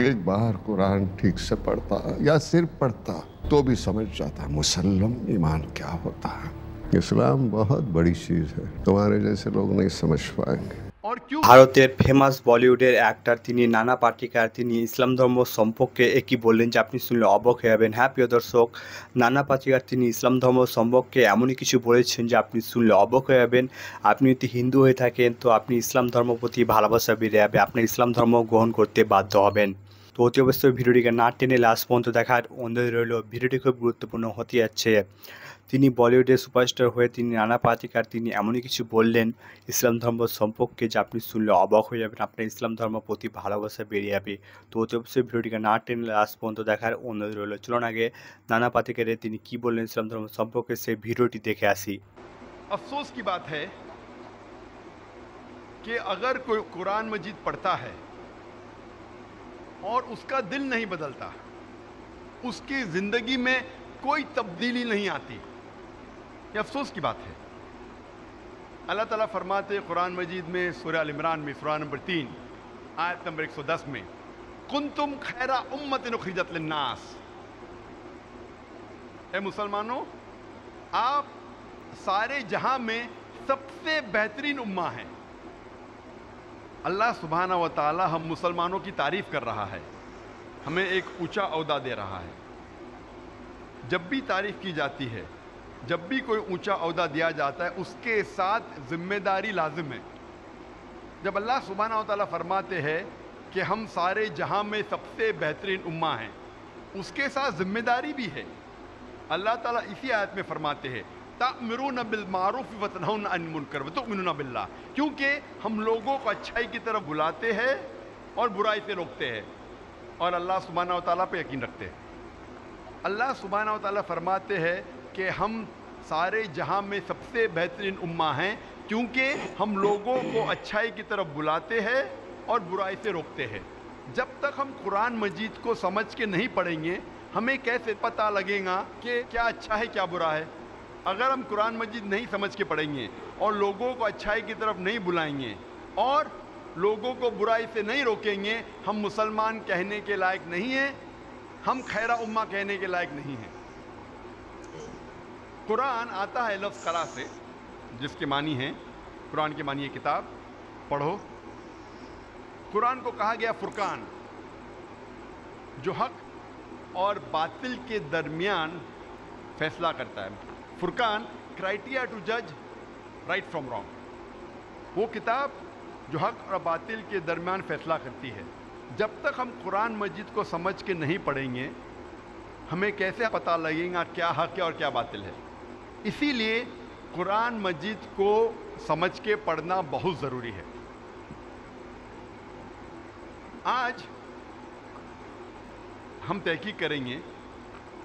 ایک بار قرآن ٹھیک سے پڑھتا یا صرف پڑھتا تو بھی سمجھ جاتا مسلم ایمان کیا ہوتا ہے۔ اسلام بہت بڑی چیز ہے، تمہارے جیسے لوگ نہیں سمجھ پائیں گے۔ ভারতের ফেমাস বলিউডের অ্যাক্টর তিনি নানা পাটেকর তিনি ইসলাম ধর্ম সম্পর্কে একই বললেন যে আপনি শুনলে অবাক হয়ে যাবেন। হ্যাঁ প্রিয় দর্শক, নানা পাটেকর তিনি ইসলাম ধর্ম সম্পর্কে এমনই কিছু বলেছেন যে আপনি শুনলে অবাক হয়ে যাবেন। আপনি যদি হিন্দু হয়ে থাকেন তো আপনি ইসলাম ধর্ম প্রতি ভালোবাসা বেড়ে যাবে, আপনি ইসলাম ধর্ম গ্রহণ করতে বাধ্য হবেন। তো অতি অবশ্যই ভিডিওটিকে না টেনে লাস্ট পর্যন্ত দেখার অনুরোধ রইল। ভিডিওটি খুব গুরুত্বপূর্ণ হতে যাচ্ছে। তিনি বলিউডের সুপারস্টার হয়ে তিনি নানা পাটেকর তিনি এমনই কিছু বললেন ইসলাম ধর্ম সম্পর্কে যে আপনি শুনলে অবাক হয়ে যাবেন, আপনার ইসলাম ধর্ম প্রতি ভালোবাসা বেড়ে যাবে। তো অতি অবশ্যই ভিডিওটিকে না টেনে লাস্ট পর্যন্ত দেখার অনুরোধ রইল। চলুন আগে নানা পাটেকরের তিনি কি বললেন ইসলাম ধর্ম সম্পর্কে সেই ভিডিওটি দেখে আসি। अफसोस की बात है कि अगर कोई कुरान मजीद पढ़ता है और उसका दिल नहीं बदलता, उसकी ज़िंदगी में कोई तब्दीली नहीं आती, ये अफसोस की बात है। अल्लाह ताला फरमाते कुरान मजीद में सूरह अल इमरान में सूरह नंबर 3 आयत नंबर 110 में, कुंतुम खैरा उम्मतिन उखरिजत लिन्नास, ए मुसलमानों आप सारे जहां में सबसे बेहतरीन उम्मा है। अल्लाह सुब्हाना व ताला हम मुसलमानों की तारीफ़ कर रहा है, हमें एक ऊंचा ओहदा दे रहा है। जब भी तारीफ़ की जाती है, जब भी कोई ऊंचा ओहदा दिया जाता है, उसके साथ ज़िम्मेदारी लाजिम है। जब अल्लाह सुब्हाना व ताला फरमाते हैं कि हम सारे जहां में सबसे बेहतरीन उम्मा हैं, उसके साथ ज़िम्मेदारी भी है। अल्लाह ताला इसी आयत में फरमाते हैं तामिरून बिल मारूफ व तनहौना अनिल मुनकर व तुमिनूना बिल्लाह, क्योंकि हम लोगों को अच्छाई की तरफ बुलाते हैं और बुराई से रोकते हैं और अल्लाह सुब्हाना व ताला पे यकीन रखते हैं। अल्लाह सुब्हाना व ताला फरमाते हैं कि हम सारे जहां में सबसे बेहतरीन उम्मा हैं क्योंकि हम लोगों को अच्छाई की तरफ बुलाते हैं और बुराई से रोकते हैं। जब तक हम कुरान मजीद को समझ के नहीं पढ़ेंगे हमें कैसे पता लगेगा कि क्या अच्छा है क्या बुरा है। अगर हम कुरान मजीद नहीं समझ के पढ़ेंगे और लोगों को अच्छाई की तरफ नहीं बुलाएंगे और लोगों को बुराई से नहीं रोकेंगे, हम मुसलमान कहने के लायक नहीं हैं, हम खैरा उम्मा कहने के लायक नहीं हैं। कुरान आता है लफ्ज़ क़रा से, जिसके मानी हैं कुरान के मानी है किताब, पढ़ो। कुरान को कहा गया फुरकान, जो हक और बातिल के दरमियान फैसला करता है। फुरकान क्राइटेरिया टू जज राइट फ्रॉम रॉन्ग, वो किताब जो हक और बातिल के दरमियान फैसला करती है। जब तक हम कुरान मजीद को समझ के नहीं पढ़ेंगे हमें कैसे पता लगेगा क्या हक है और क्या बातिल है। इसीलिए कुरान मजीद को समझ के पढ़ना बहुत ज़रूरी है। आज हम तहकीक करेंगे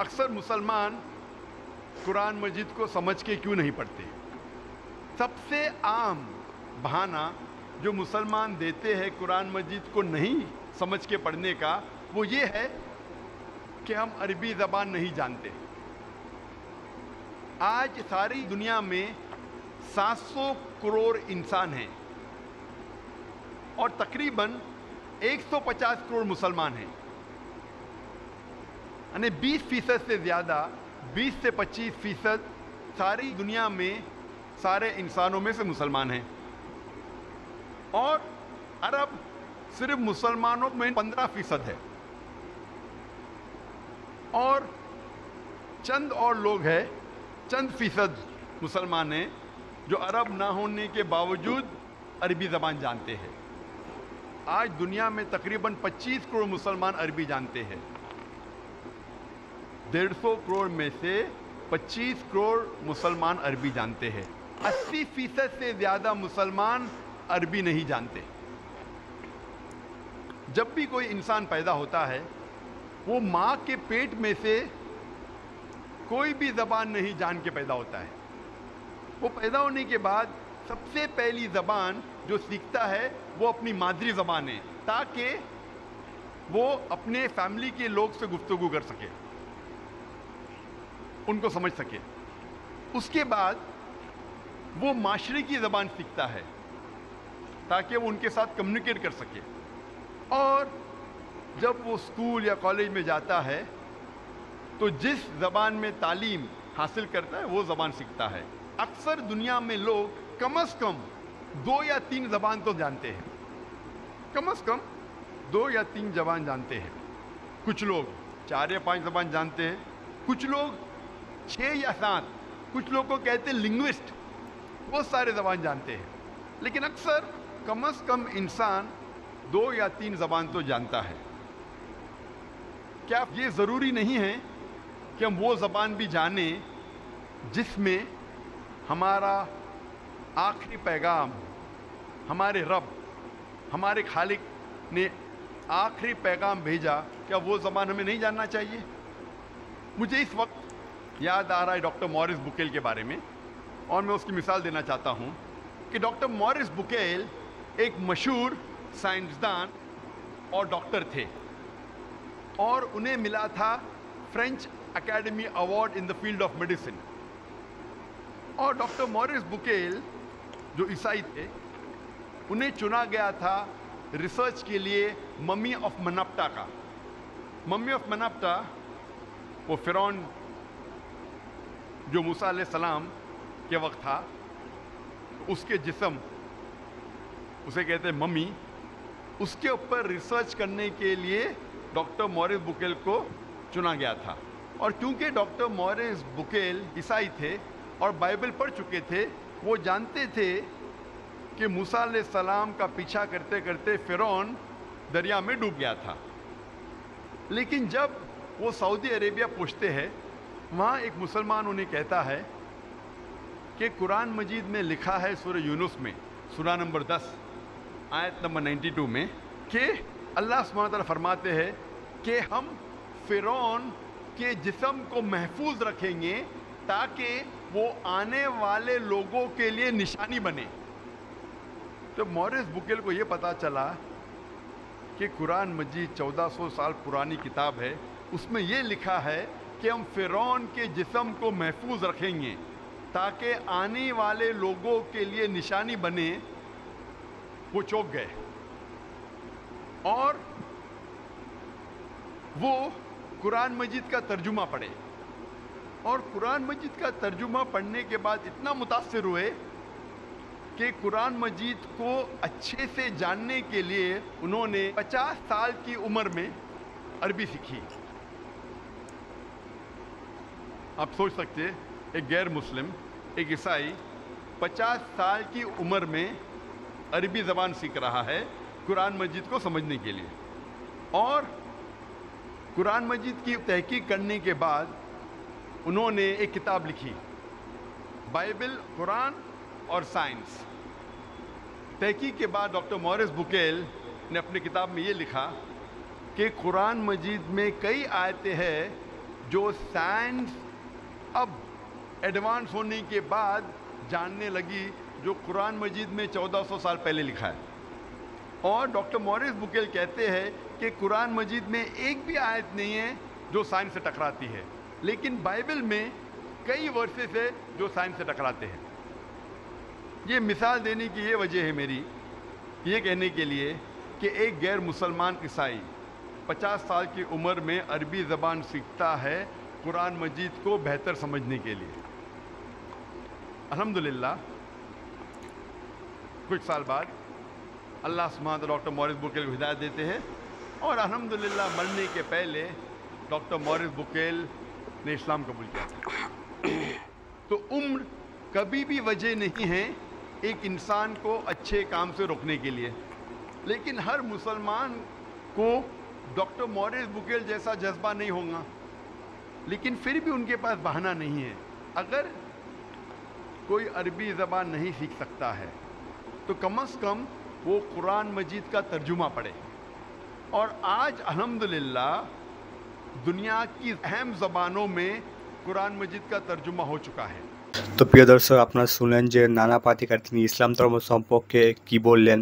अक्सर मुसलमान कुरान मजीद को समझ के क्यों नहीं पढ़ते। सबसे आम बहाना जो मुसलमान देते हैं कुरान मजीद को नहीं समझ के पढ़ने का, वो ये है कि हम अरबी ज़बान नहीं जानते। आज सारी दुनिया में 700 करोड़ इंसान हैं और तकरीबन 150 करोड़ मुसलमान हैं, यानी 20% से ज़्यादा 20 से 25% सारी दुनिया में सारे इंसानों में से मुसलमान हैं। और अरब सिर्फ मुसलमानों में 15% है और चंद और लोग हैं, चंद फीसद मुसलमान हैं जो अरब ना होने के बावजूद अरबी ज़बान जानते हैं। आज दुनिया में तकरीबन 25 करोड़ मुसलमान अरबी जानते हैं। 150 करोड़ में से 25 करोड़ मुसलमान अरबी जानते हैं। 80% से ज़्यादा मुसलमान अरबी नहीं जानते। जब भी कोई इंसान पैदा होता है वो माँ के पेट में से कोई भी ज़बान नहीं जान के पैदा होता है। वो पैदा होने के बाद सबसे पहली ज़बान जो सीखता है वो अपनी मादरी ज़बान है, ताकि वो अपने फैमिली के लोग से गुफ्तगू कर सके, उनको समझ सके। उसके बाद वो माशरे की ज़बान सीखता है ताकि वो उनके साथ कम्युनिकेट कर सके। और जब वो स्कूल या कॉलेज में जाता है तो जिस ज़बान में तालीम हासिल करता है वो ज़बान सीखता है। अक्सर दुनिया में लोग कम से कम 2 या 3 ज़बान तो जानते हैं, कम से कम 2 या 3 ज़बान जानते हैं। कुछ लोग 4 या 5 ज़बान जानते हैं, कुछ लोग 6 या 7, कुछ लोग को कहते हैं लिंग्विस्ट, वो सारे ज़बान जानते हैं। लेकिन अक्सर कम से कम इंसान 2 या 3 ज़बान तो जानता है। क्या ये ज़रूरी नहीं है कि हम वो ज़बान भी जानें जिसमें हमारा आखिरी पैगाम, हमारे रब, हमारे खालिक ने आखिरी पैगाम भेजा, क्या वो ज़बान हमें नहीं जानना चाहिए? मुझे इस वक्त याद आ रहा है डॉक्टर मॉरिस बुकेल के बारे में, और मैं उसकी मिसाल देना चाहता हूँ कि डॉक्टर मॉरिस बुकेल एक मशहूर साइंसदान और डॉक्टर थे, और उन्हें मिला था French academy award in the field of medicine. और डॉक्टर मॉरिस बुकेल जो ईसाई थे, उन्हें चुना गया था रिसर्च के लिए मम्मी ऑफ मनप्टा का। मम्मी ऑफ मनप्टा वो फिरौन जो मूसा अलैहिस्सलाम के वक्त था, उसके जिस्म, उसे कहते हैं मम्मी, उसके ऊपर रिसर्च करने के लिए डॉक्टर मॉरिस बुकेल को चुना गया था। और क्योंकि डॉक्टर मॉरिस बुकेल ईसाई थे और बाइबल पढ़ चुके थे, वो जानते थे कि मूसा अलैहिस्सलाम का पीछा करते करते फिरौन दरिया में डूब गया था। लेकिन जब वो सऊदी अरेबिया पहुँचते हैं, वहाँ एक मुसलमान उन्हें कहता है कि कुरान मजीद में लिखा है सूरह यूनुस में, सूरह नंबर 10 आयत नंबर 92 में, कि अल्लाह सुब्हानहू व तआला फरमाते हैं कि हम फिरौन के जिस्म को महफूज रखेंगे ताकि वो आने वाले लोगों के लिए निशानी बने। तो मॉरिस बुकेल को ये पता चला कि कुरान मजीद 1400 साल पुरानी किताब है, उसमें ये लिखा है कि हम फिरौन के जिस्म को महफूज रखेंगे ताकि आने वाले लोगों के लिए निशानी बने। वो चौंक गए और वो कुरान मजीद का तर्जुमा पढ़े, और कुरान मजीद का तर्जुमा पढ़ने के बाद इतना मुतासिर हुए कि कुरान मजीद को अच्छे से जानने के लिए उन्होंने 50 साल की उम्र में अरबी सीखी। आप सोच सकते हैं, एक गैर मुस्लिम, एक ईसाई 50 साल की उम्र में अरबी ज़बान सीख रहा है कुरान मजीद को समझने के लिए। और कुरान मजीद की तहकीक करने के बाद उन्होंने एक किताब लिखी, बाइबल, कुरान और साइंस। तहकीक के बाद डॉक्टर मॉरिस बुकेल ने अपनी किताब में ये लिखा कि कुरान मजीद में कई आयतें हैं जो साइंस अब एडवांस होने के बाद जानने लगी, जो कुरान मजीद में 1400 साल पहले लिखा है। और डॉक्टर मॉरिस बुकेल कहते हैं कि कुरान मजीद में एक भी आयत नहीं है जो साइंस से टकराती है, लेकिन बाइबल में कई वर्सेस है जो साइंस से टकराते हैं। ये मिसाल देने की ये वजह है मेरी, ये कहने के लिए कि एक गैर मुसलमान ईसाई 50 साल की उम्र में अरबी ज़बान सीखता है कुरान मजीद को बेहतर समझने के लिए। अल्हम्दुलिल्लाह कुछ साल बाद अल्लाह सुब्हानहू व तआला डॉक्टर मॉरिस बुकेल को हिदायत देते हैं, और अल्हम्दुलिल्लाह मरने के पहले डॉक्टर मॉरिस बुकेल ने इस्लाम कबूल किया। तो उम्र कभी भी वजह नहीं है एक इंसान को अच्छे काम से रोकने के लिए, लेकिन हर मुसलमान को डॉक्टर मॉरिस बुकेल जैसा जज्बा नहीं होगा, लेकिन फिर भी उनके पास बहाना नहीं है। अगर कोई अरबी ज़बान नहीं सीख सकता है तो कम से कम वो कुरान मजीद का तर्जुमा पढ़े। और आज अल्हम्दुलिल्लाह दुनिया की अहम ज़बानों में कुरान मजीद का तर्जुमा हो चुका है। তো প্রিয় দর্শক, আপনারা শুনলেন যে নানা পাতিকার তিনি ইসলাম ধর্ম সম্পর্কে কি বললেন।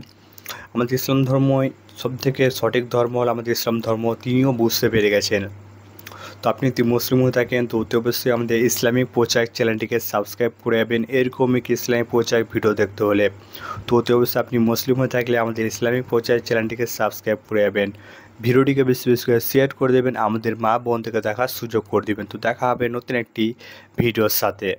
আমাদের ইসলাম ধর্মই সবথেকে সঠিক ধর্ম হল আমাদের ইসলাম ধর্ম, তিনিও বুঝতে পেরে গেছেন। তো আপনি যদি মুসলিম হয়ে থাকেন তো অতি অবশ্যই আমাদের ইসলামিক প্রচার চ্যানেলটিকে সাবস্ক্রাইব করে যাবেন এরকমই ইসলামিক প্রচার ভিডিও দেখতে হলে। তো অতি অবশ্যই আপনি মুসলিম হয়ে থাকলে আমাদের ইসলামিক প্রচার চ্যানেলটিকে সাবস্ক্রাইব করে যাবেন। ভিডিওটিকে বেশি বেশি করে শেয়ার করে দেবেন, আমাদের মা বোনদেরকে দেখার সুযোগ করে দেবেন। তো দেখা হবে নতুন একটি ভিডিওর সাথে।